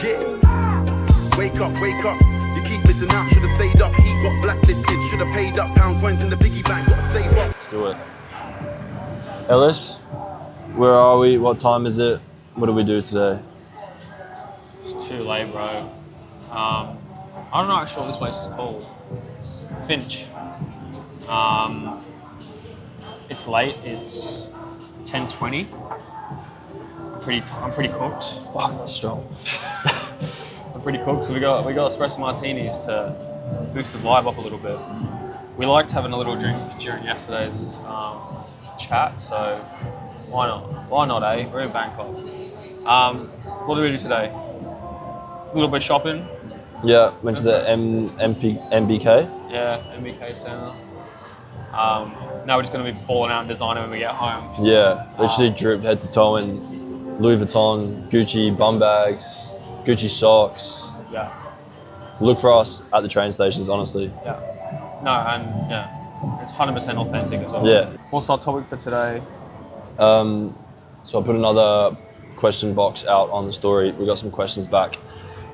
Yeah. Wake up. You keep missing out, should've stayed up. He got blacklisted, should've paid up. Pound coins in the piggy bank, gotta save up. Let's do it. Ellis, where are we? What time is it? What do we do today? It's too late, bro. I don't know actually what this place is called. Finch. It's late. It's 10:20. I'm pretty cooked. Fuck, that's strong. I'm pretty cooked. So we got espresso martinis to boost the vibe up a little bit. We liked having a little drink during yesterday's chat, so why not? Why not, eh? We're in Bangkok. What do we do today? A little bit of shopping. Yeah, went to the MBK. Yeah, MBK Centre. Now we're just going to be balling out and designing when we get home. Yeah, literally dripped head to toe in Louis Vuitton, Gucci bum bags, Gucci socks. Yeah. Look for us at the train stations, honestly. Yeah. No, and yeah, it's 100% authentic as well. Yeah. What's our topic for today? So I put another question box out on the story. We got some questions back,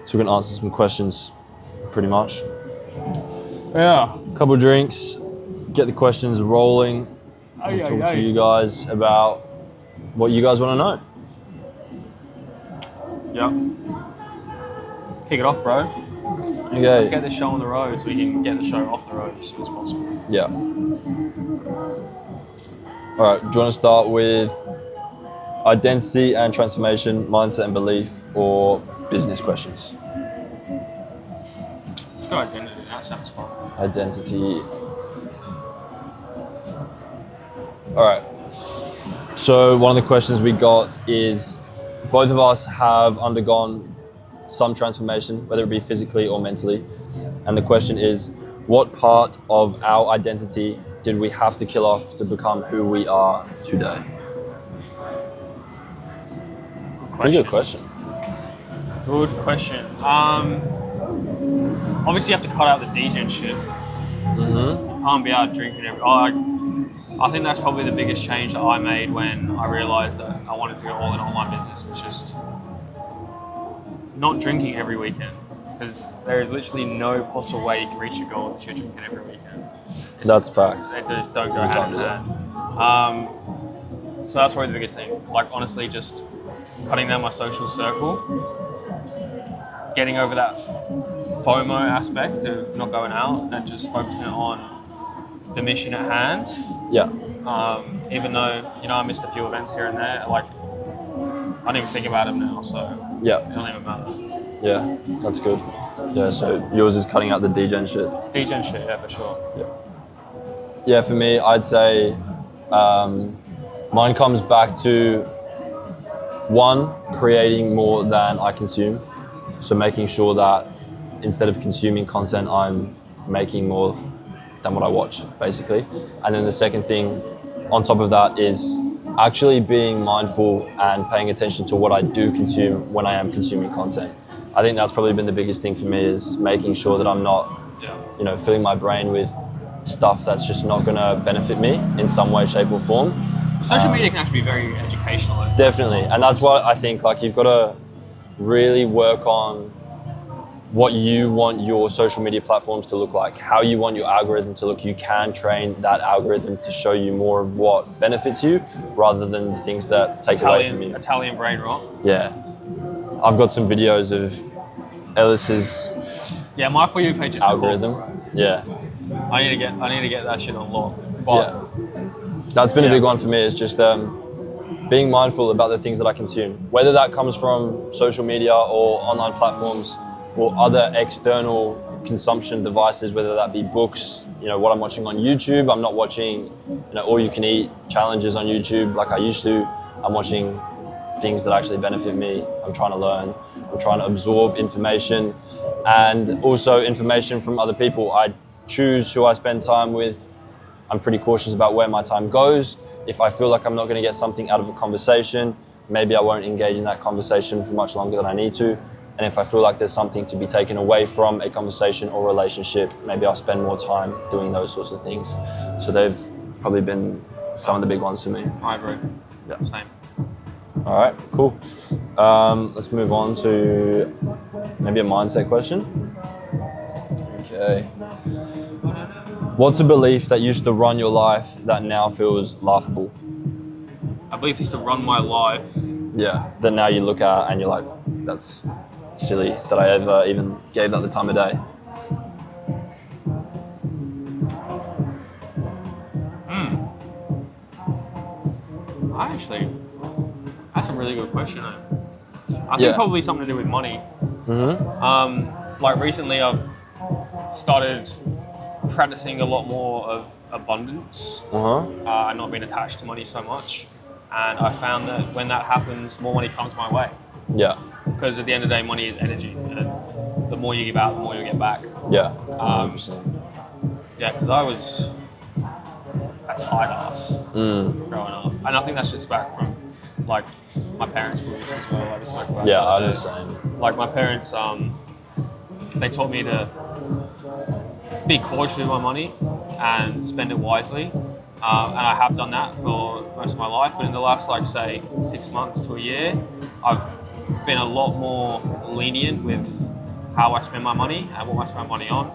so we can answer some questions, pretty much. Yeah. Couple drinks, get the questions rolling, and talk to you guys about what you guys want to know. Yeah. Kick it off, bro. Okay. Let's get this show on the road so we can get the show off the road as soon as possible. Yeah. All right. Do you want to start with identity and transformation, mindset and belief, or business questions? Let's go identity. That sounds fun. Identity. All right. So one of the questions we got is, both of us have undergone some transformation, whether it be physically or mentally. And the question is, what part of our identity did we have to kill off to become who we are today? Pretty good question. Good question. Obviously you have to cut out the DJ shit. Mm-hmm. You can't be out drinking I think that's probably the biggest change that I made when I realised that I wanted to go all in online business, was just not drinking every weekend. Because there is literally no possible way you can reach your goal if you're drinking every weekend. That's facts. They just don't go hand in hand. So that's probably the biggest thing. Like honestly, just cutting down my social circle, getting over that FOMO aspect of not going out and just focusing on the mission at hand. Yeah. Even though, I missed a few events here and there, like, I don't even think about them now, so Yeah. it don't even matter. Yeah, that's good. Yeah, so yours is cutting out the DJ shit. DJ and shit, yeah, for sure. Yeah, for me, I'd say mine comes back to, one, creating more than I consume. So making sure that instead of consuming content, I'm making more than what I watch, basically. And then the second thing on top of that is actually being mindful and paying attention to what I do consume when I am consuming content. I think that's probably been the biggest thing for me, is making sure that I'm not, filling my brain with stuff that's just not gonna benefit me in some way, shape or form. Social media can actually be very educational. Definitely, and that's what I think, like, you've gotta really work on what you want your social media platforms to look like, how you want your algorithm to look. You can train that algorithm to show you more of what benefits you rather than the things that take away from you. Italian brain rot. Yeah. I've got some videos of Ellis's My For You page is algorithm. Cool. Yeah. I need to get that shit on lock. But That's been a big one for me, is just being mindful about the things that I consume, whether that comes from social media or online platforms or other external consumption devices, whether that be books, what I'm watching on YouTube. I'm not watching, all you can eat challenges on YouTube like I used to. I'm watching things that actually benefit me. I'm trying to learn. I'm trying to absorb information, and also information from other people. I choose who I spend time with. I'm pretty cautious about where my time goes. If I feel like I'm not going to get something out of a conversation, maybe I won't engage in that conversation for much longer than I need to. And if I feel like there's something to be taken away from a conversation or relationship, maybe I'll spend more time doing those sorts of things. So they've probably been some of the big ones for me. I agree. Yeah. Same. All right, cool. Let's move on to maybe a mindset question. Okay. What's a belief that used to run your life that now feels laughable? I believe used to run my life. Yeah. That now you look at and you're like, that's silly that I ever even gave that the time of day. Actually, that's a really good question. I Yeah. think probably something to do with money. Like recently, I've started practicing a lot more of abundance and not being attached to money so much. And I found that when that happens, more money comes my way. Yeah. Because at the end of the day, money is energy. And the more you give out, the more you get back. Yeah. Yeah, because I was a tight ass growing up. And I think that's just back from like my parents' beliefs as well. I just spoke about Yeah, that. I'm the same. Like my parents, they taught me to be cautious with my money and spend it wisely. And I have done that for most of my life. But in the last, like, say, 6 months to a year, I've been a lot more lenient with how I spend my money and what I spend my money on.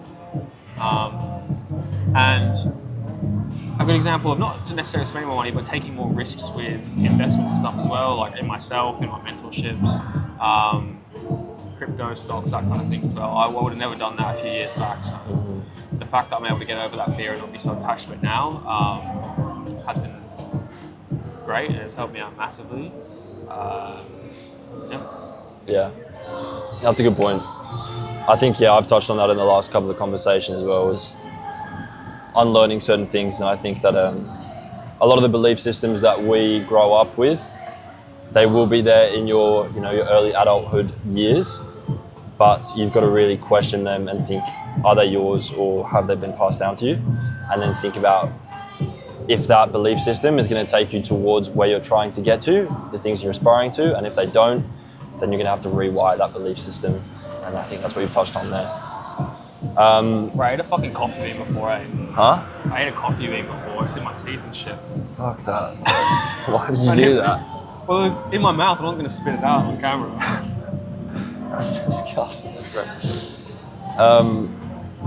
And a good example of not necessarily spending my money, but taking more risks with investments and stuff as well, like in myself, in my mentorships, crypto, stocks, that kind of thing as well. I would have never done that a few years back. So the fact that I'm able to get over that fear and not be so attached to it now has been great, and it's helped me out massively. Yeah, that's a good point. I think, I've touched on that in the last couple of conversations as well, was unlearning certain things. And I think that a lot of the belief systems that we grow up with, they will be there in your early adulthood years, but you've got to really question them and think, are they yours or have they been passed down to you? And then think about if that belief system is going to take you towards where you're trying to get to, the things you're aspiring to, and if they don't, then you're going to have to rewire that belief system. And I think that's what you've touched on there. Right, I ate a fucking coffee bean before, Huh? I ate a coffee bean before, it's in my teeth and shit. Fuck that. Why did you do that? Well, it was in my mouth, I wasn't going to spit it out on camera. That's disgusting.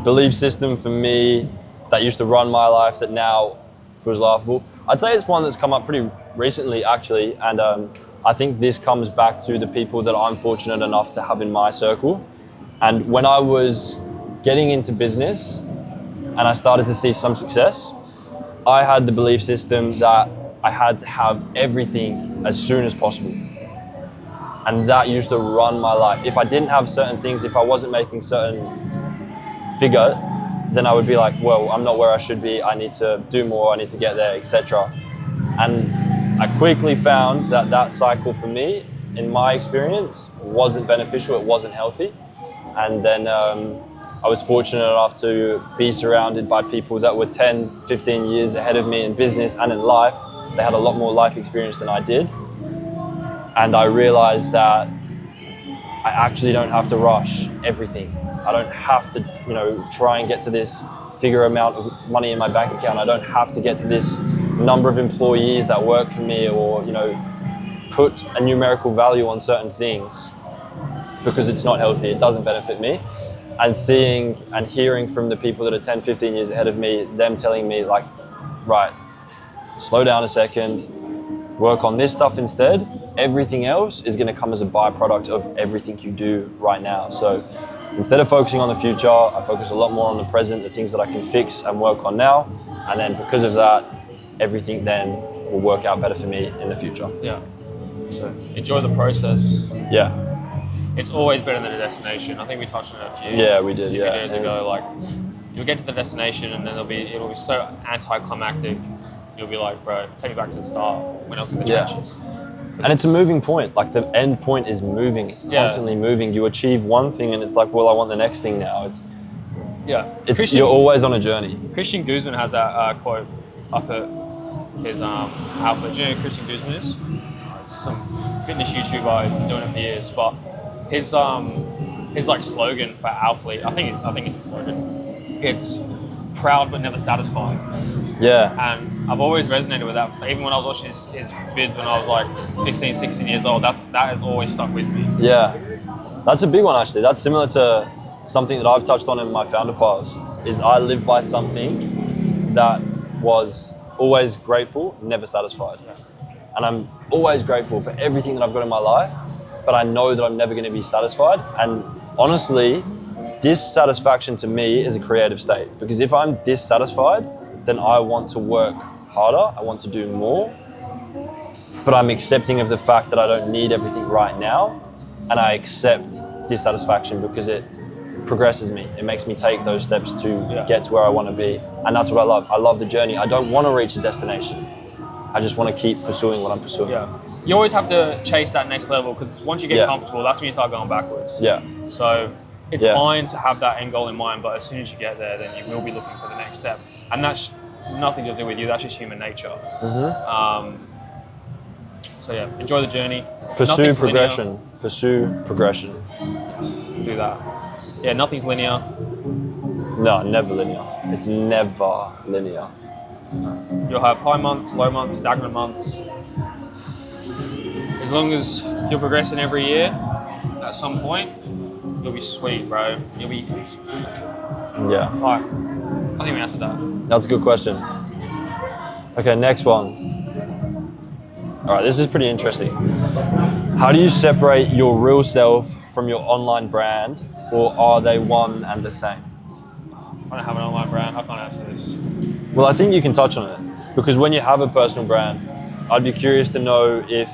Belief system for me that used to run my life that now feels laughable. I'd say it's one that's come up pretty recently, actually, and I think this comes back to the people that I'm fortunate enough to have in my circle. And when I was getting into business and I started to see some success, I had the belief system that I had to have everything as soon as possible. And that used to run my life. If I didn't have certain things, if I wasn't making certain figure, then I would be like, well, I'm not where I should be. I need to do more. I need to get there, etc. And I quickly found that that cycle for me, in my experience, wasn't beneficial. It wasn't healthy. And then I was fortunate enough to be surrounded by people that were 10, 15 years ahead of me in business and in life. They had a lot more life experience than I did. And I realized that I actually don't have to rush everything. I don't have to, try and get to this figure amount of money in my bank account. I don't have to get to this number of employees that work for me or, put a numerical value on certain things because it's not healthy. It doesn't benefit me. And seeing and hearing from the people that are 10, 15 years ahead of me, them telling me like, right, slow down a second, work on this stuff instead. Everything else is going to come as a byproduct of everything you do right now. So instead of focusing on the future, I focus a lot more on the present, the things that I can fix and work on now. And then because of that, everything then will work out better for me in the future. Yeah. So enjoy the process. Yeah. It's always better than a destination. I think we touched on it a few videos ago. Like, you'll get to the destination and then it'll be so anticlimactic. You'll be like, bro, take me back to the start when I was in the trenches. And it's a moving point. Like the end point is moving. It's constantly moving. You achieve one thing and it's like, well, I want the next thing now. You're always on a journey. Christian Guzman has that quote up at his outfit. Do you know who Christian Guzman is? Some fitness YouTuber. I've been doing it for years, but his like slogan for Alphalete, I think it's a slogan. It's proud but never satisfied. Yeah. And I've always resonated with that. So even when I was watching his vids when I was like 15, 16 years old, that has always stuck with me. Yeah. That's a big one, actually. That's similar to something that I've touched on in my founder files, is I live by something that was always grateful, never satisfied. And I'm always grateful for everything that I've got in my life, but I know that I'm never going to be satisfied. And honestly, dissatisfaction to me is a creative state, because if I'm dissatisfied, then I want to work harder, I want to do more, but I'm accepting of the fact that I don't need everything right now, and I accept dissatisfaction because it progresses me. It makes me take those steps to get to where I want to be, and that's what I love. I love the journey. I don't want to reach the destination. I just want to keep pursuing what I'm pursuing. Yeah. You always have to chase that next level, because once you get Yeah. comfortable, that's when you start going backwards. Yeah. So it's Yeah. fine to have that end goal in mind, but as soon as you get there, then you will be looking for the next step. And that's nothing to do with you, that's just human nature. So yeah, enjoy the journey. Pursue Nothing's progression. linear. Pursue progression. Do that. Yeah, nothing's linear. No, never linear. It's never linear. You'll have high months, low months, stagnant months. As long as you're progressing every year, at some point, you'll be sweet, bro. You'll be sweet. Yeah. Alright, I think we answered that. That's a good question. Okay, next one. All right, this is pretty interesting. How do you separate your real self from your online brand, or are they one and the same? I don't have an online brand, I can't answer this. Well, I think you can touch on it, because when you have a personal brand, I'd be curious to know if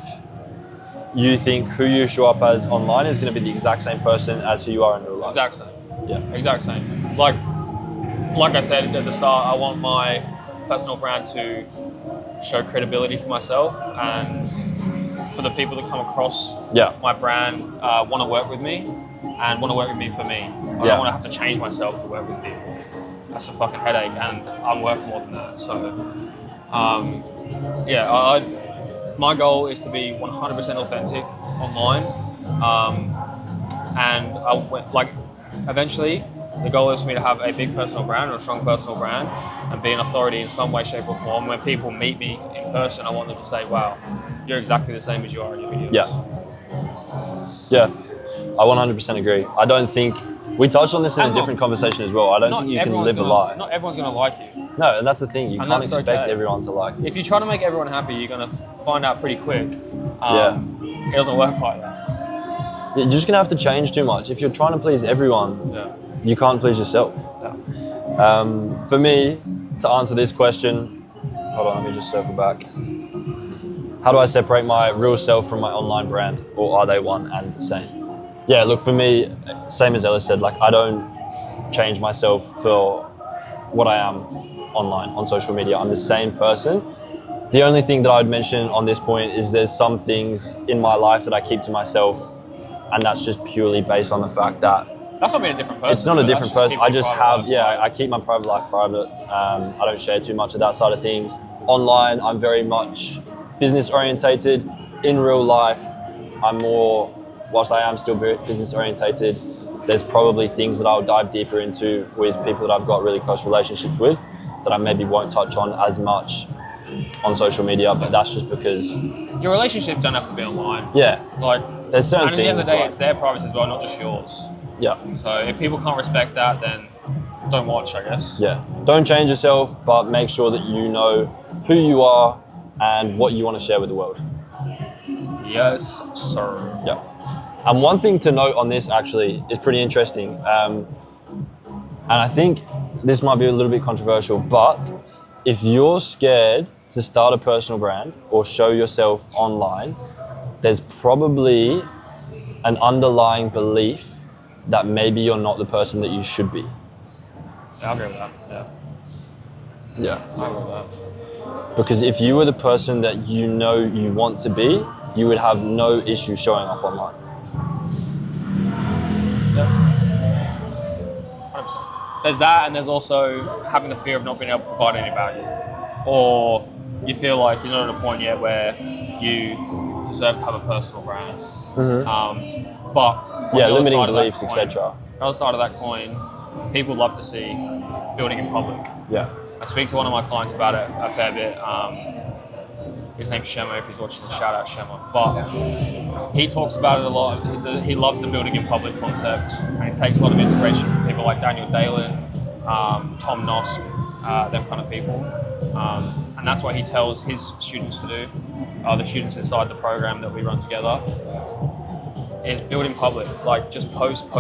you think who you show up as online is going to be the exact same person as who you are in real life. Exact same. Yeah. Exact same. Like I said at the start, I want my personal brand to show credibility for myself, and for the people that come across my brand want to work with me and want to work with me for me. I don't want to have to change myself to work with people. That's a fucking headache, and I'm worth more than that. So, my goal is to be 100% authentic online, and eventually, the goal is for me to have a big personal brand or a strong personal brand and be an authority in some way, shape, or form. When people meet me in person, I want them to say, "Wow, you're exactly the same as you are in your videos." Yeah, I 100% agree. I don't think we touched on this in a different conversation as well. I don't think you can live a lie. Not everyone's gonna like you. No, and that's the thing. You And can't that's expect okay. everyone to like you. If you try to make everyone happy, you're gonna find out pretty quick. It doesn't work like that. You're just gonna have to change too much. If you're trying to please everyone, you can't please yourself. For me, to answer this question, hold on, let me just circle back. How do I separate my real self from my online brand, or are they one and the same? Yeah, look, for me, same as Ellis said, like I don't change myself for what I am online, on social media. I'm the same person. The only thing that I'd mention on this point is there's some things in my life that I keep to myself, and that's just purely based on the fact that that's not being a different person. it's not a different person. I just have, life. I keep my private life private. I don't share too much of that side of things. Online, I'm very much business orientated. In real life, I'm more, whilst I am still very business orientated, there's probably things that I'll dive deeper into with people that I've got really close relationships with that I maybe won't touch on as much on social media, but that's just because your relationships don't have to be online. Yeah. Like, there's certain and at the end of the day, things it's their privacy as well, not just yours. Yeah. So if people can't respect that, then don't watch, I guess. Yeah. Don't change yourself, but make sure that you know who you are and what you want to share with the world. Yes, sir. Yeah. And one thing to note on this actually is pretty interesting. And I think this might be a little bit controversial, but if you're scared to start a personal brand or show yourself online, there's probably an underlying belief that maybe you're not the person that you should be. Yeah, I agree with that. Yeah. I agree with that. Because if you were the person that you know you want to be, you would have no issue showing off online. Yeah. 100%. There's that, and there's also having the fear of not being able to provide any value. Or you feel like you're not at a point yet where you deserve to have a personal brand. But Yeah, limiting beliefs, etc. other side of that coin, people love to see building in public. Yeah. I speak to one of my clients about it a fair bit. His name's Shema, if he's watching, shout out Shema. But he talks about it a lot. He loves the building in public concept, and he takes a lot of inspiration from people like Daniel Dalen, Tom Nosk, them kind of people. And that's what he tells his students to do, the students inside the program that we run together, is build in public. Like, just post.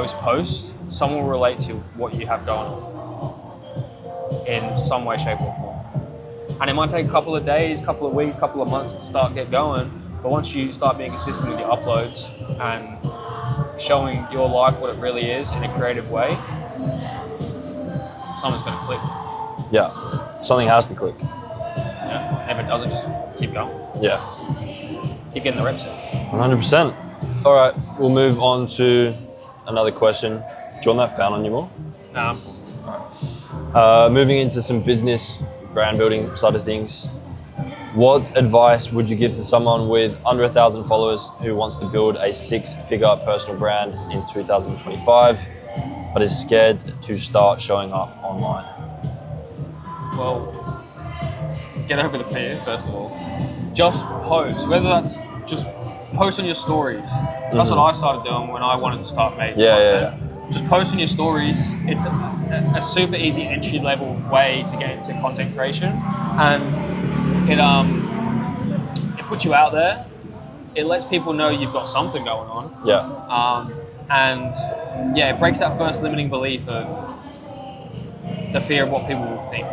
Someone will relate to what you have going on in some way, shape or form. And it might take a couple of days, couple of weeks, couple of months to get going. But once you start being consistent with your uploads and showing your life what it really is in a creative way, something's going to click. Yeah. Something has to click. Yeah. If it doesn't, just keep going. Yeah. Keep getting the reps in. 100%. All right, we'll move on to another question. Do you want that found on you more? Moving into some business brand building side of things. What advice would you give to someone with under 1,000 followers who wants to build a 6-figure personal brand in 2025, but is scared to start showing up online? Well, get over the fear, first of all. Just post, whether that's just post on your stories. That's what I started doing when I wanted to start making content. Just post on your stories. It's a super easy entry level way to get into content creation, and it puts you out there. It lets people know you've got something going on. Yeah. And yeah, it breaks that first limiting belief of the fear of what people will think.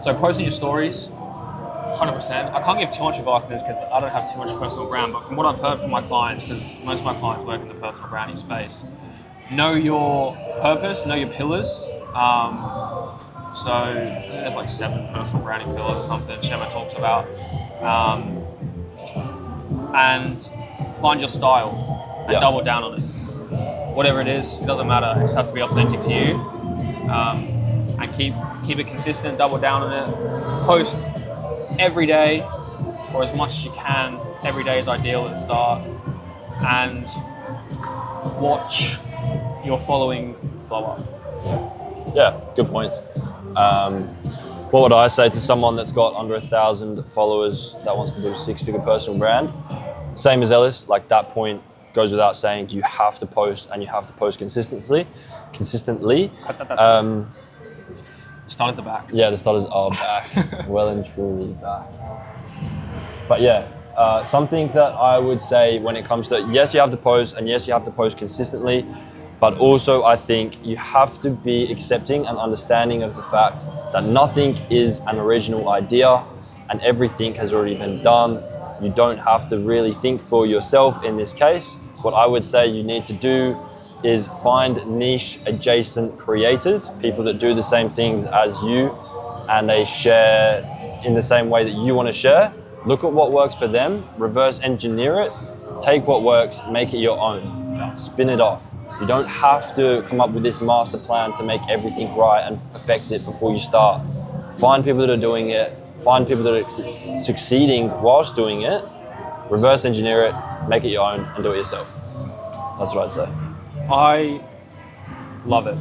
So posting your stories, 100%. I can't give too much advice on this because I don't have too much personal brand, but from what I've heard from my clients, because most of my clients work in the personal branding space, know your purpose, know your pillars. So there's like 7 personal branding pillars or something Shema talks about. And find your style and double down on it. Whatever it is, it doesn't matter. It just has to be authentic to you. And keep it consistent, double down on it. Post every day, or as much as you can. Every day is ideal at the start. And watch your following blow up. Yeah, good points. What would I say to someone that's got under 1,000 followers that wants to build a 6-figure personal brand? Same as Ellis, like that point goes without saying. You have to post, and you have to post consistently. Starters are back. Yeah, the starters are back, well and truly back. But yeah, something that I would say when it comes to, yes, you have to post, and yes, you have to post consistently, but also I think you have to be accepting and understanding of the fact that nothing is an original idea and everything has already been done. You don't have to really think for yourself in this case. What I would say you need to do is find niche adjacent creators, people that do the same things as you and they share in the same way that you want to share. Look at what works for them, reverse engineer it, take what works, make it your own, spin it off. You don't have to come up with this master plan to make everything right and perfect it before you start. Find people that are doing it, find people that are succeeding whilst doing it, reverse engineer it, make it your own, and do it yourself. That's what I'd say. I love it.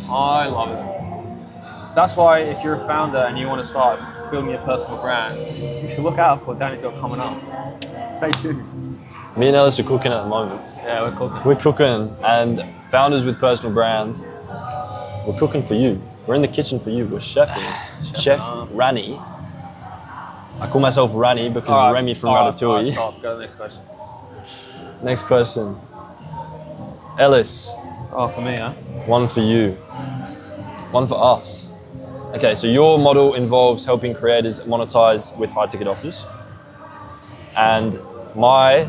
I love it. That's why if you're a founder and you want to start building your personal brand, you should look out for Danny's got coming up. Stay tuned. Me and Ellis are cooking at the moment. Yeah, we're cooking. We're cooking, and founders with personal brands, we're cooking for you. We're in the kitchen for you. We're chefing. Chef Rani. I call myself Rani because Remy from Ratatouille. Stop. Go to the next question. Next question. Ellis. Oh, for me, huh? One for you. One for us. Okay, so your model involves helping creators monetize with high ticket offers. And my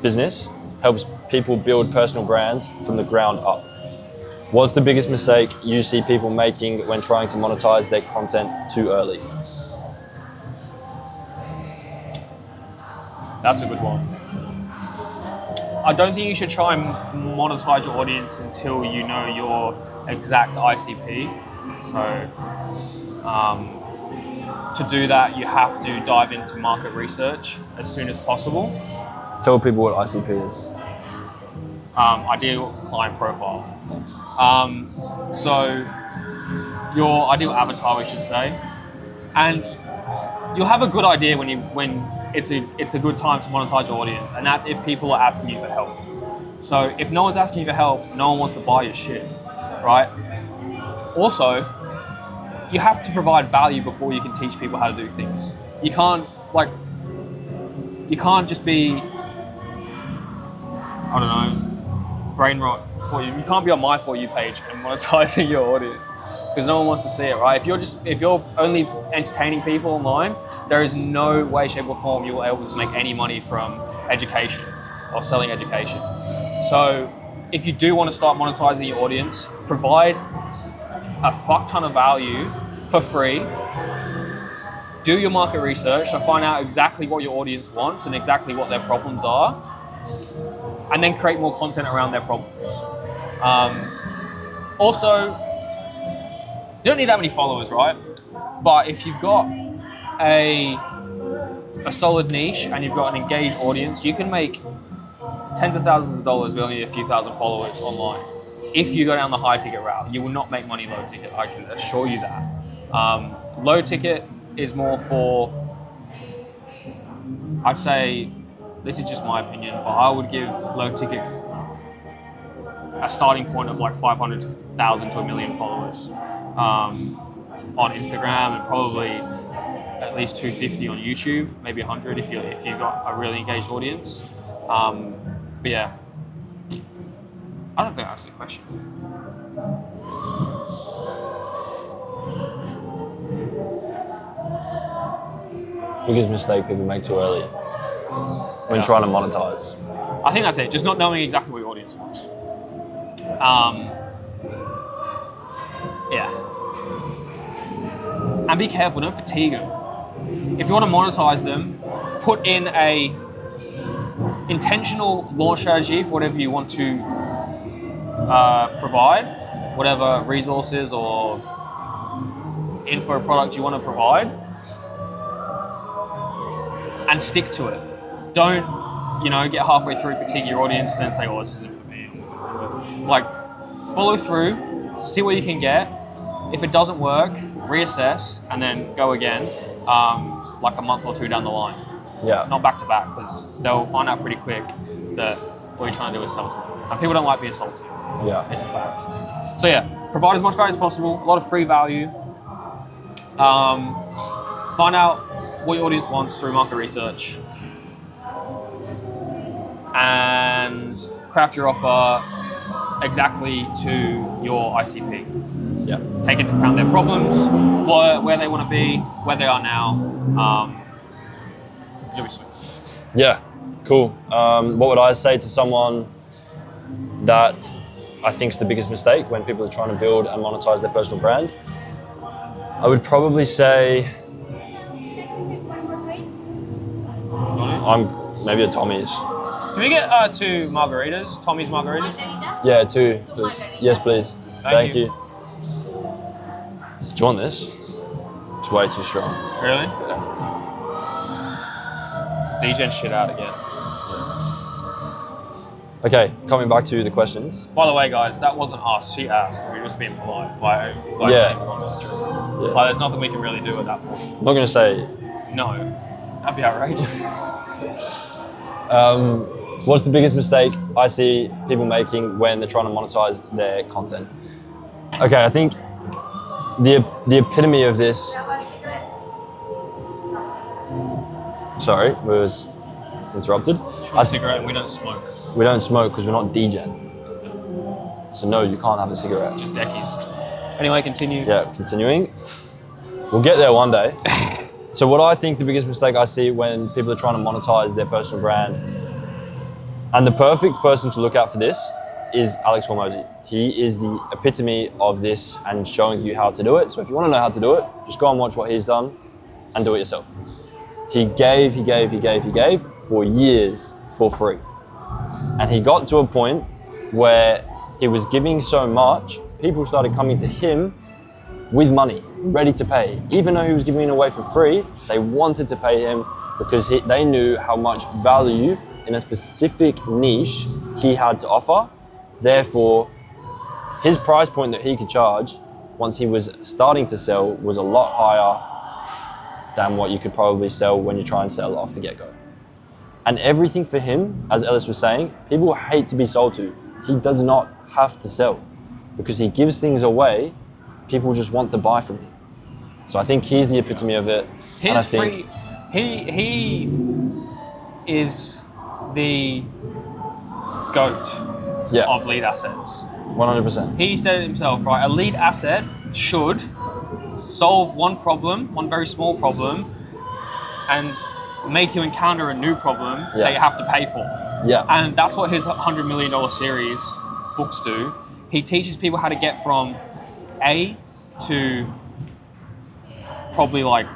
business helps people build personal brands from the ground up. What's the biggest mistake you see people making when trying to monetize their content too early? That's a good one. I don't think you should try and monetize your audience until you know your exact ICP. So to do that, you have to dive into market research as soon as possible. Tell people what ICP is. ideal client profile. So your ideal avatar, we should say, and you'll have a good idea when it's a good time to monetize your audience, and that's if people are asking you for help. So if no one's asking you for help, no one wants to buy your shit, right? Also, you have to provide value before you can teach people how to do things. You can't just be, I don't know, brain rot for you. You can't be on my For You page and monetizing your audience because no one wants to see it, right? If you're only entertaining people online, there is no way, shape, or form you will be able to make any money from education or selling education. So if you do want to start monetizing your audience, provide a fuck ton of value for free. Do your market research to find out exactly what your audience wants and exactly what their problems are, and then create more content around their problems. Also, you don't need that many followers, right? But if you've got a solid niche and you've got an engaged audience, you can make tens of thousands of dollars with only a few thousand followers online. If you go down the high ticket route, you will not make money low ticket, I can assure you that. Low ticket is more for, I'd say, this is just my opinion, but I would give low ticket a starting point of like 500,000 to 1 million followers on Instagram, and probably at least 250 on YouTube, maybe 100 if you've got a really engaged audience. But yeah, I don't think I asked the question. Biggest mistake people make too early when trying to monetize. I think that's it. Just not knowing exactly what your audience wants. Yeah. And be careful. Don't fatigue them. If you want to monetize them, put in a intentional launch strategy for whatever you want to provide, whatever resources or info product you want to provide, and stick to it. Don't, get halfway through, fatigue your audience, and then say, "Oh, this isn't for me." Like, follow through, see what you can get. If it doesn't work, reassess, and then go again, like a month or two down the line. Yeah. Not back to back, because they'll find out pretty quick that what you're trying to do is sell to them. And people don't like being sold to. Yeah. It's a fact. So yeah, provide as much value as possible, a lot of free value. Find out what your audience wants through market research. And craft your offer exactly to your ICP. Yeah. Take into account their problems, where they want to be, where they are now. You'll be sweet. Yeah, cool. What would I say to someone that I think is the biggest mistake when people are trying to build and monetize their personal brand? I would probably say I'm maybe a Tommy's. Can we get 2 margaritas? Tommy's margaritas? Yeah, 2. Please. Yes, please. Thank you. Do you want this? It's way too strong. Really? Degen shit out again. Okay, coming back to the questions. By the way, guys, that wasn't us. She asked. We were just being polite. By Yeah. saying one was true. Yeah. Like, there's nothing we can really do at that point. I'm not going to say. No. That'd be outrageous. What's the biggest mistake I see people making when they're trying to monetize their content? Okay, I think the epitome of this. Sorry, was interrupted. A cigarette, we don't smoke. We don't smoke because we're not degen. So no, you can't have a cigarette. Just deckies. Anyway, continue. Yeah, continuing. We'll get there one day. So what I think the biggest mistake I see when people are trying to monetize their personal brand, and the perfect person to look out for this is Alex Hormozi. He is the epitome of this and showing you how to do it. So if you want to know how to do it, just go and watch what he's done and do it yourself. He gave for years for free. And he got to a point where he was giving so much, people started coming to him with money, ready to pay. Even though he was giving it away for free, they wanted to pay him because they knew how much value in a specific niche he had to offer. Therefore, his price point that he could charge once he was starting to sell was a lot higher than what you could probably sell when you try and sell off the get-go. And everything for him, as Ellis was saying, people hate to be sold to. He does not have to sell because he gives things away. People just want to buy from him. So I think he's the epitome of it. He is the GOAT of lead assets. 100%. He said it himself, right? A lead asset should solve one problem, one very small problem, and make you encounter a new problem that you have to pay for. Yeah. And that's what his $100 million series books do. He teaches people how to get from A to probably like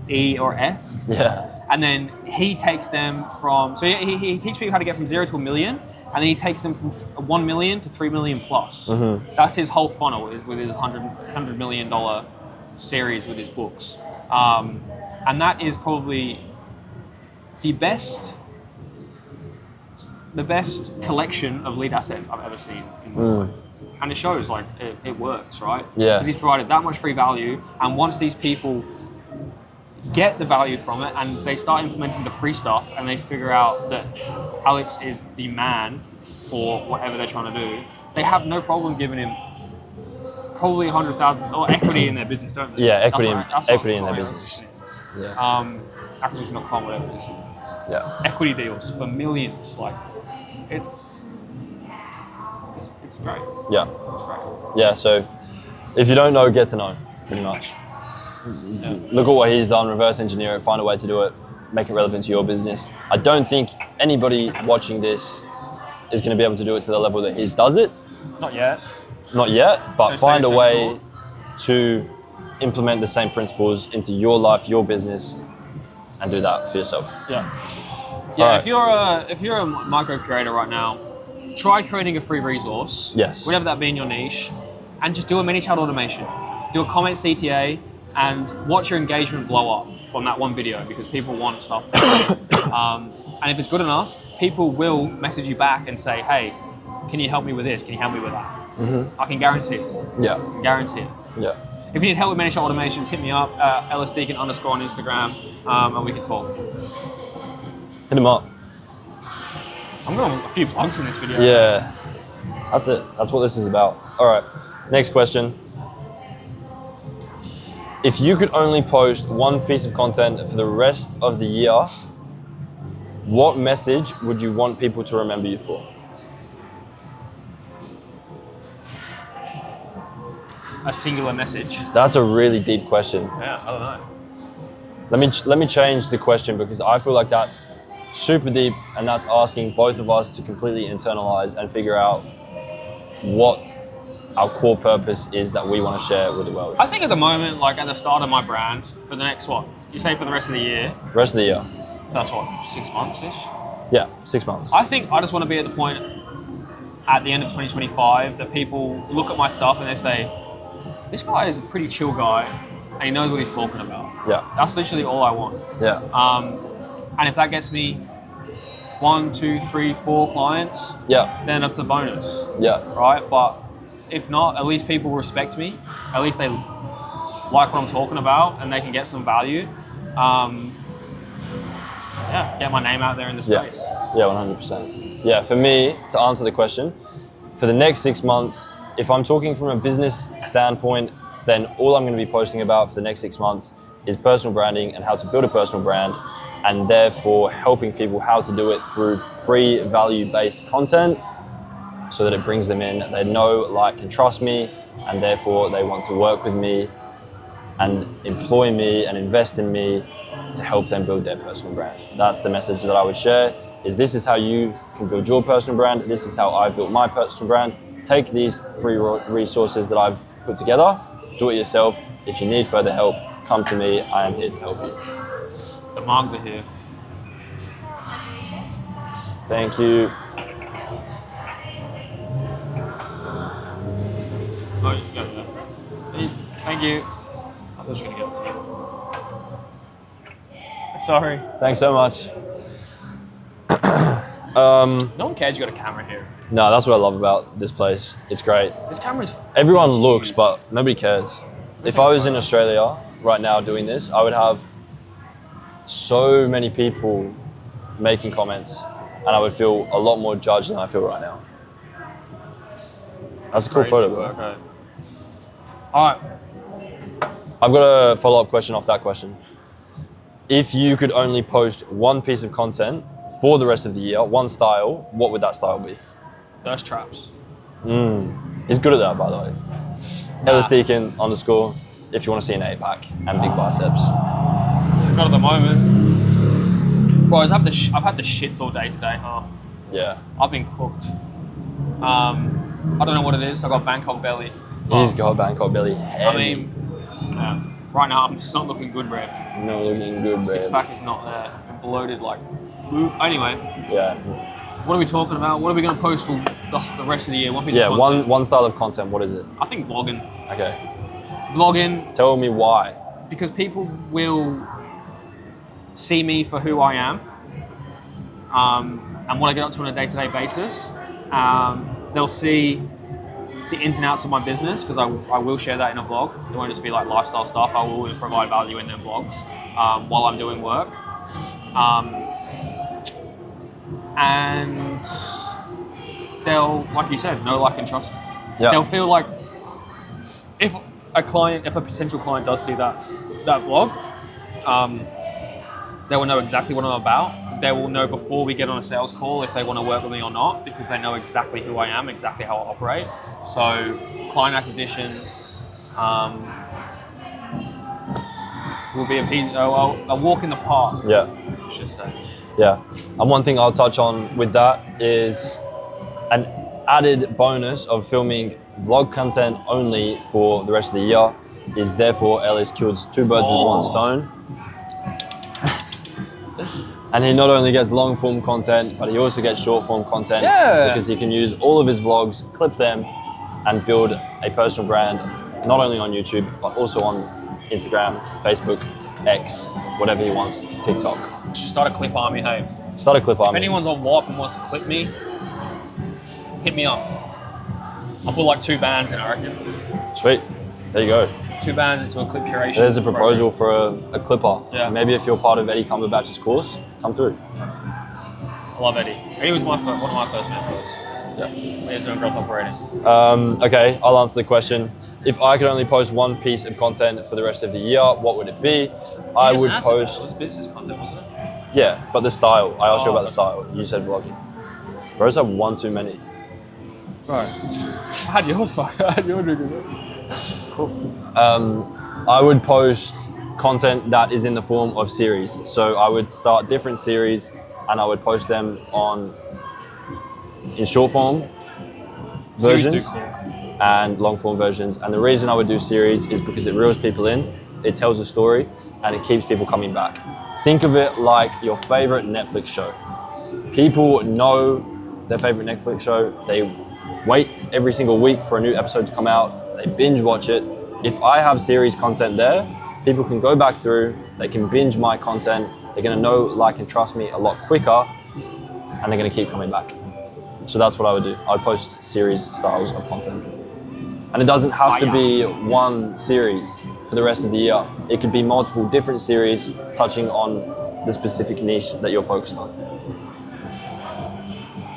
E or F. Yeah. And then he takes them from, so he teaches people how to get from 0 to $1 million, and then he takes them from 1 million to 3 million plus. Mm-hmm. That's his whole funnel, is with his $100 million series with his books. And that is probably the best collection of lead assets I've ever seen in my life. And it shows, like, it works, right? Yeah. Because he's provided that much free value, and once these people get the value from it and they start implementing the free stuff and they figure out that Alex is the man for whatever they're trying to do, they have no problem giving him probably 100,000 or equity in their business, don't they? Yeah, That's equity what in their Alex business. is. Yeah. Acquisition.com, whatever it is. Yeah. Equity deals for millions, like it's great. Yeah. It's great. Yeah. So if you don't know, get to know, pretty much. Yeah. Look at what he's done, reverse engineer it, find a way to do it, make it relevant to your business. I don't think anybody watching this is going to be able to do it to the level that he does it. Not yet. Not yet, but Don't find a say way sure. to implement the same principles into your life, your business, and do that for yourself. Yeah. All Yeah. right. If you're a micro creator right now, try creating a free resource. Yes. Whatever that be in your niche, and just do a mini chat automation. Do a comment CTA and watch your engagement blow up from that one video, because people want stuff. And if it's good enough, people will message you back and say, "Hey, can you help me with this? Can you help me with that?" Mm-hmm. I can guarantee it. Yeah. Guarantee it. Yeah. If you need help with many shot automations, hit me up, LSDeacon_ on Instagram, and we can talk. Hit him up. I'm going a few plugs in this video. Yeah. That's it. That's what this is about. All right. Next question. If you could only post one piece of content for the rest of the year, what message would you want people to remember you for? A singular message. That's a really deep question. Yeah, I don't know. Let me change the question, because I feel like that's super deep, and that's asking both of us to completely internalize and figure out what our core purpose is that we want to share with the world. I think at the moment, like at the start of my brand, for the next you say for the rest of the year? Rest of the year. That's 6 months-ish? Yeah, 6 months. I think I just want to be at the point at the end of 2025 that people look at my stuff and they say, this guy is a pretty chill guy and he knows what he's talking about. Yeah. That's literally all I want. Yeah. And if that gets me 1, 2, 3, 4 clients, Yeah. then it's a bonus, Yeah. right? But if not, at least people respect me. At least they like what I'm talking about and they can get some value. Get my name out there in the space. Yeah, 100%. Yeah, for me, to answer the question, for the next 6 months, if I'm talking from a business standpoint, then all I'm going to be posting about for the next 6 months is personal branding and how to build a personal brand, and therefore helping people how to do it through free value-based content so that it brings them in. They know, like, and trust me, and therefore they want to work with me and employ me and invest in me to help them build their personal brands. That's the message that I would share, is this is how you can build your personal brand. This is how I've built my personal brand. Take these free resources that I've put together, do it yourself. If you need further help, come to me. I am here to help you. The mugs are here. Thank you. Oh, you go there. Hey, thank you. I thought you were going to get it. Let's Sorry. Thanks so much. No one cares you got a camera here. No, that's what I love about this place. It's great. This camera's Everyone looks, but nobody cares. If I was in Australia right now doing this, I would have so many people making comments, and I would feel a lot more judged than I feel right now. That's a cool photo, bro. Okay. All right. I've got a follow-up question off that question. If you could only post one piece of content for the rest of the year, one style, what would that style be? Thirst traps. He's good at that, by the way. Ellis Deacon _ if you want to see an 8-pack and big biceps. Not at the moment. Bro, I've had the shits all day today, huh? Yeah. I've been cooked. I don't know what it is. I got Bangkok belly. He's got Bangkok belly. I mean, right now I'm just not looking good, bro. No looking good, bro. Six pack is not there. I'm bloated like. Anyway, Yeah. what are we talking about? What are we going to post for the rest of the year? One piece Yeah, of content? one style of content, what is it? I think vlogging. Okay. Vlogging, Tell me why. because people will see me for who I am and what I get up to on a day-to-day basis. They'll see the ins and outs of my business, because I will share that in a vlog. It won't just be like lifestyle stuff. I will provide value in them vlogs while I'm doing work. And they'll, like you said, know, like, and trust me. Yeah. They'll feel like if a potential client does see that vlog, they will know exactly what I'm about. They will know before we get on a sales call if they want to work with me or not, because they know exactly who I am, exactly how I operate. So client acquisition will be a walk in the park. Yeah. I should say. Yeah. And one thing I'll touch on with that is an added bonus of filming vlog content only for the rest of the year is therefore Ellis kills two birds with one stone. And he not only gets long form content, but he also gets short form content because he can use all of his vlogs, clip them, and build a personal brand, not only on YouTube, but also on Instagram, Facebook, X, whatever he wants, TikTok. Should start a clip army, hey. Start a clip If army. anyone's on WAP and wants to clip me, hit me up. I'll put like 2 bands in, I reckon. Sweet. There you go. 2 bands into a clip curation. There's a proposal for a clipper. Yeah. Maybe if you're part of Eddie Cumberbatch's course, come through. I love Eddie. Eddie was one of my first mentors. Yeah. He's doing growth operating. Okay, I'll answer the question. If I could only post one piece of content for the rest of the year, what would it be? I would post. It was business content, wasn't it? Yeah, but the style. I asked you about the style. You said vlogging. Bros have one too many. Right. I had yours. I had your drink. Cool. I would post content that is in the form of series. So I would start different series and I would post them in short form versions and long form versions. And the reason I would do series is because it reels people in, it tells a story, and it keeps people coming back. Think of it like your favorite Netflix show. People know their favorite Netflix show. They wait every single week for a new episode to come out. They binge watch it. If I have series content there, people can go back through, they can binge my content. They're gonna know, like, and trust me a lot quicker, and they're gonna keep coming back. So that's what I would do. I'd post series styles of content. And it doesn't have to be one series for the rest of the year. It could be multiple different series touching on the specific niche that you're focused on.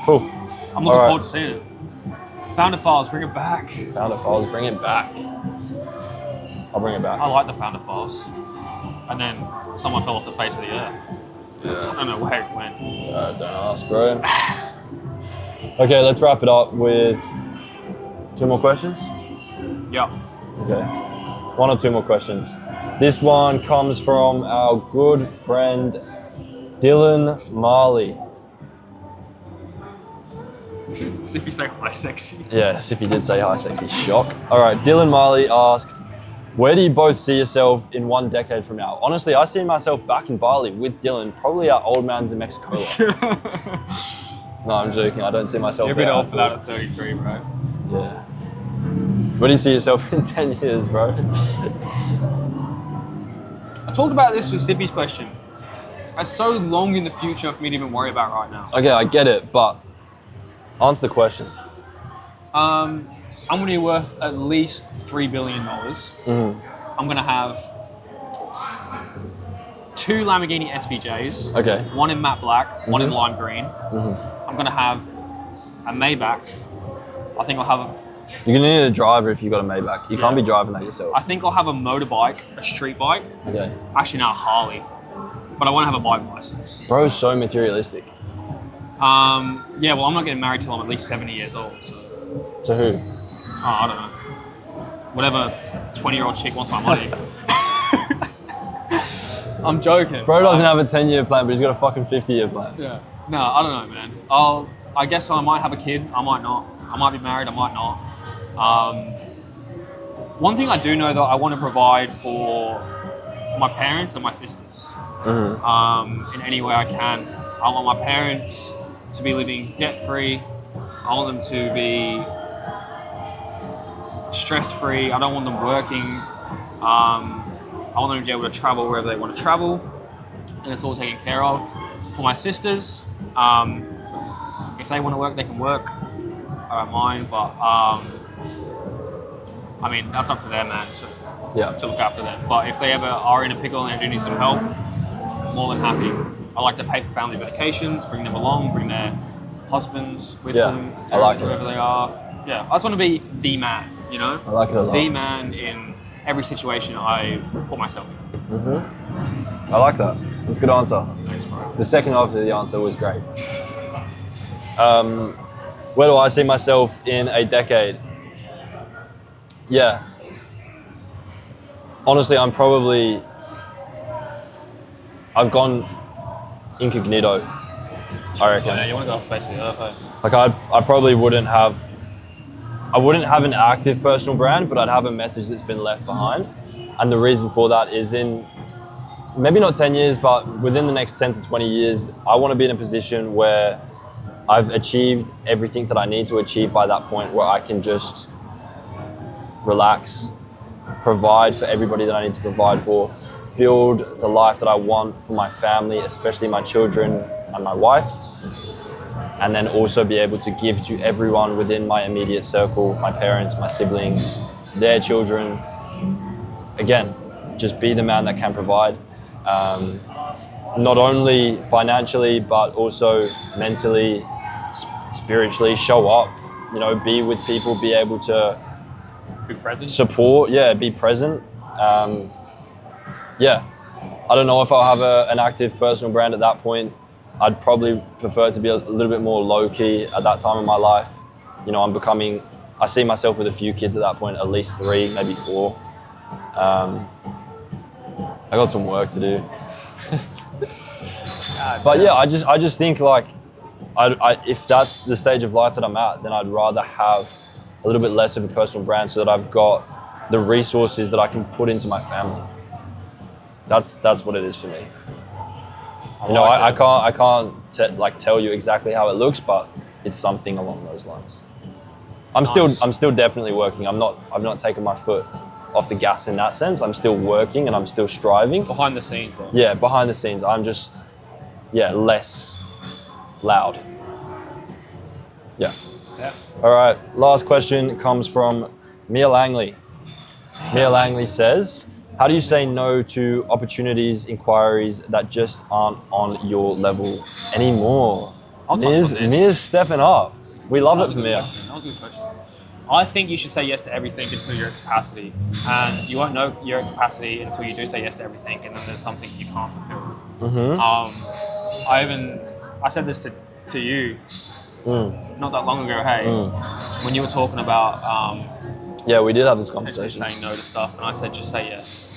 Cool. I'm looking forward to seeing it. Founder Files, bring it back. Founder Files, bring it back. I'll bring it back. I like the Founder Files. And then someone fell off the face of the earth. Yeah. I don't know where it went. Don't ask, bro. Okay, let's wrap it up with 2 more questions. Yeah. Okay. 1 or 2 more questions. This one comes from our good friend Dylan Marley. If you say hi, sexy. Yes, if he did say hi, sexy. Shock. All right, Dylan Marley asked, where do you both see yourself in 1 decade from now? Honestly, I see myself back in Bali with Dylan, probably at Old Man's in Mexico. No, I'm joking. I don't see myself You're a there bit old for all. that at 33, bro. Yeah. Where do you see yourself in 10 years, bro? I talked about this with Sippy's question. That's so long in the future for me to even worry about right now. Okay, I get it, but answer the question. I'm going to be worth at least $3 billion. I'm going to have 2 Lamborghini SVJs. Okay. One in matte black, one in lime green. I'm going to have a Maybach. I think I'll have You're gonna need a driver if you got a Maybach. You can't be driving that yourself. I think I'll have a motorbike, a street bike. Okay. Actually, not a Harley, but I won't have a bike license. Bro is so materialistic. Yeah, well, I'm not getting married till I'm at least 70 years old. So. To who? Oh, I don't know. Whatever 20-year-old chick wants my money. I'm joking. Bro doesn't have a 10-year plan, but he's got a fucking 50-year plan. Yeah. No, I don't know, man. I guess I might have a kid. I might not. I might be married. I might not. One thing I do know though, I want to provide for my parents and my sisters in any way I can. I want my parents to be living debt-free. I want them to be stress-free. I don't want them working. I want them to be able to travel wherever they want to travel, and it's all taken care of. For my sisters, if they want to work, they can work. I don't mind, but I mean, that's up to them, man, to look after them. But if they ever are in a pickle and they do need some help, more than happy. I like to pay for family vacations, bring them along, bring their husbands with them, I like it. wherever they are. Yeah, I just want to be the man, you know? I like it a lot. The man in every situation I put myself in. I like that. That's a good answer. Thanks, bro. The second half of the answer was great. Where do I see myself in a decade? Yeah. Honestly, I've gone incognito, I reckon. Yeah, you want to go off face of the earth, Like I probably wouldn't have an active personal brand, but I'd have a message that's been left behind. And the reason for that is in maybe not 10 years, but within the next 10 to 20 years, I want to be in a position where I've achieved everything that I need to achieve by that point, where I can just relax, provide for everybody that I need to provide for, build the life that I want for my family, especially my children and my wife, and then also be able to give to everyone within my immediate circle, my parents, my siblings, their children. Again, just be the man that can provide, not only financially, but also mentally, spiritually, show up, you know, be with people, be able to Be present. support, be present. I don't know if I'll have an active personal brand at that point. I'd probably prefer to be a little bit more low-key at that time in my life. You know, I see myself with a few kids at that point, at least 3, maybe 4. I got some work to do. But yeah, I just think like, if that's the stage of life that I'm at, then I'd rather have a little bit less of a personal brand so that I've got the resources that I can put into my family. That's what it is for me. You know, I can't tell you exactly how it looks, but it's something along those lines. I'm still definitely working. I've not taken my foot off the gas in that sense. I'm still working and I'm still striving. Behind the scenes, though. Yeah, behind the scenes, I'm just, less loud. Yeah. Yeah. All right, last question comes from Mia Langley. Mia Langley says, how do you say no to opportunities, inquiries that just aren't on your level anymore? I'll touch on this. Mia's stepping up. We love it from Mia. That was a good question. I think you should say yes to everything until you're at capacity. And you won't know you're at capacity until you do say yes to everything, and then there's something you can't fulfill. I said this to you not that long ago, hey, when you were talking about We did have this potentially conversation. saying no to stuff, and I said just say yes.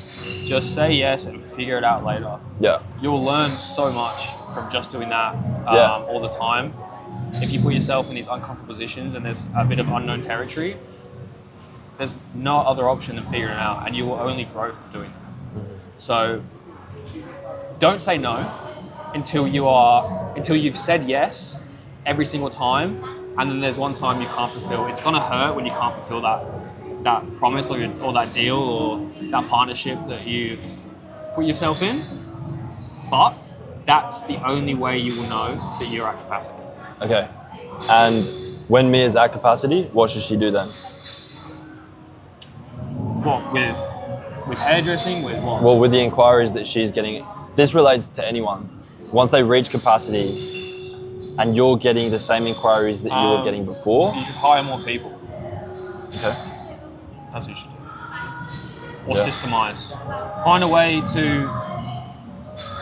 Just say yes and figure it out later. Yeah. You'll learn so much from just doing that Yeah. all the time. If you put yourself in these uncomfortable positions and there's a bit of unknown territory, there's no other option than figuring it out, and you will only grow from doing it. So don't say no until you've said yes every single time, and then there's one time you can't fulfill. It's gonna hurt when you can't fulfill that promise or that deal or that partnership that you've put yourself in. But that's the only way you will know that you're at capacity. Okay. And when Mia's at capacity, what should she do then? What, with hairdressing, with what? Well, with the inquiries that she's getting, this relates to anyone. Once they reach capacity and you're getting the same inquiries that you were getting before. You should hire more people. Okay. That's what you should do. Or systemize. Find a way to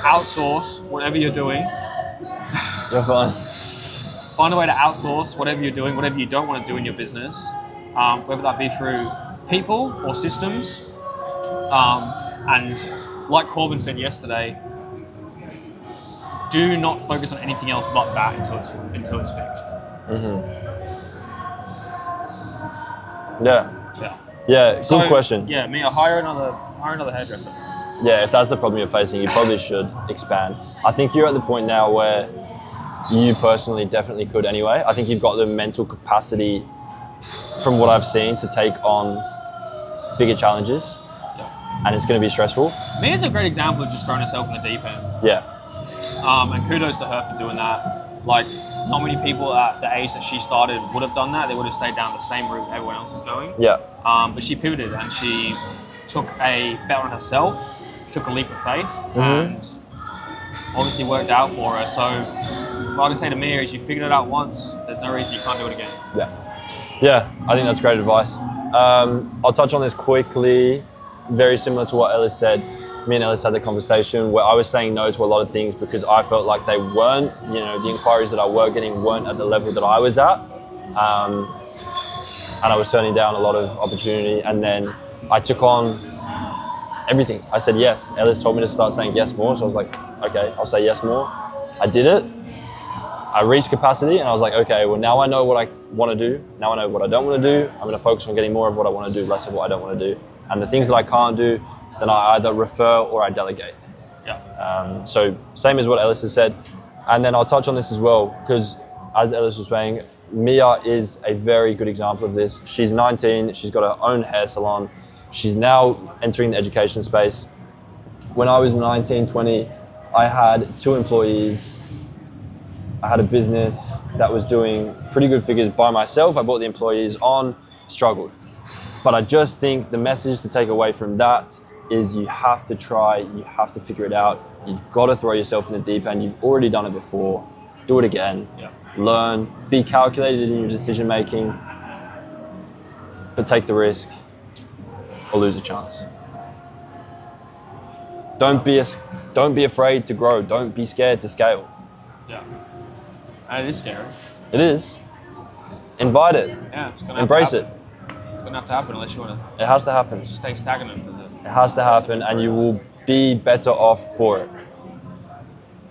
outsource whatever you're doing. You're fine. Find a way to outsource whatever you're doing, whatever you don't want to do in your business, whether that be through people or systems. And like Corbin said yesterday, do not focus on anything else but that until it's fixed. Yeah. Yeah. Yeah, good question. Yeah, Mia, hire another hairdresser. Yeah, if that's the problem you're facing, you probably should expand. I think you're at the point now where you personally definitely could anyway. I think you've got the mental capacity, from what I've seen, to take on bigger challenges, and it's going to be stressful. Mia's a great example of just throwing herself in the deep end. Yeah. And kudos to her for doing that. Like, not many people at the age that she started would have done that. They would have stayed down the same route everyone else is going. Yeah. But she pivoted and she took a bet on herself, took a leap of faith, and obviously worked out for her. So, what I can say to Mia is, you figured it out once, there's no reason you can't do it again. Yeah, I think that's great advice. I'll touch on this quickly. Very similar to what Ellis said. Me and Ellis had the conversation where I was saying no to a lot of things because I felt like they weren't, the inquiries that I were getting weren't at the level that I was at. And I was turning down a lot of opportunity. And then I took on everything. I said yes. Ellis told me to start saying yes more. So I was like, okay, I'll say yes more. I did it. I reached capacity and I was like, okay, well now I know what I want to do. Now I know what I don't want to do. I'm going to focus on getting more of what I want to do, less of what I don't want to do. And the things that I can't do, then I either refer or I delegate. Yeah. So same as what Ellis has said. And then I'll touch on this as well, because as Ellis was saying, Mia is a very good example of this. She's 19, she's got her own hair salon. She's now entering the education space. When I was 19, 20, I had 2 employees. I had a business that was doing pretty good figures by myself. I brought the employees on, struggled. But I just think the message to take away from that is you have to try, you have to figure it out. You've got to throw yourself in the deep end. You've already done it before. Do it again. Yeah. Learn, be calculated in your decision making, but take the risk or lose a chance. Don't be afraid to grow. Don't be scared to scale. Yeah. And it is scary. It is. Invite it. Yeah, it's gonna Embrace it. It's gonna have to happen unless you want It has to happen. to stay stagnant. It has to happen, and you will be better off for it.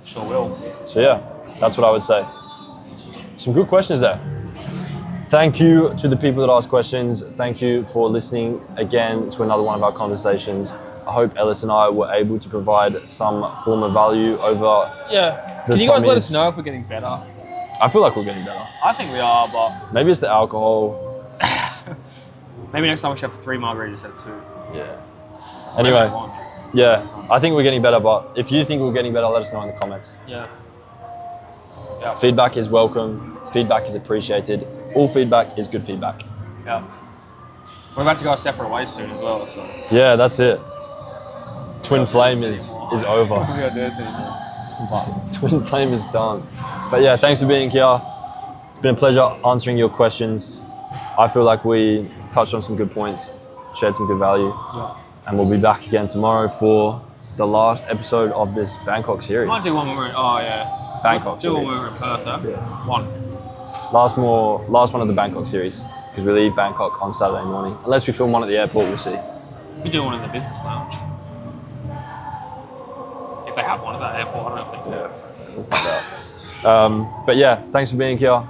Sure will. So yeah, that's what I would say. Some good questions there. Thank you to the people that asked questions. Thank you for listening again to another one of our conversations. I hope Ellis and I were able to provide some form of value over. Yeah. The Can you guys let Tommies. us know if we're getting better? I feel like we're getting better. I think we are, but Maybe it's the alcohol. maybe next time we should have 3 margaritas instead of 2. Yeah. Anyway, Maybe 1. yeah, I think we're getting better, but if you think we're getting better, let us know in the comments. Yeah. Feedback is welcome. Feedback is appreciated. All feedback is good feedback. Yeah. We're about to go our separate ways soon as well, so. Yeah, that's it. Twin flame is over. We don't do this anymore. Twin flame is done. But yeah, thanks for being here. It's been a pleasure answering your questions. I feel like we touched on some good points, shared some good value. Yeah. And we'll be back again tomorrow for the last episode of this Bangkok series. Might do one when we're in, oh yeah. Bangkok Do one series. when we're in Perth, huh? Yeah. One. Last one of the Bangkok series, because we leave Bangkok on Saturday morning. Unless we film one at the airport, we'll see. We do one in the business lounge. If they have one at that airport, I don't know if they do. We'll find out. But yeah, thanks for being here.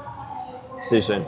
See you soon.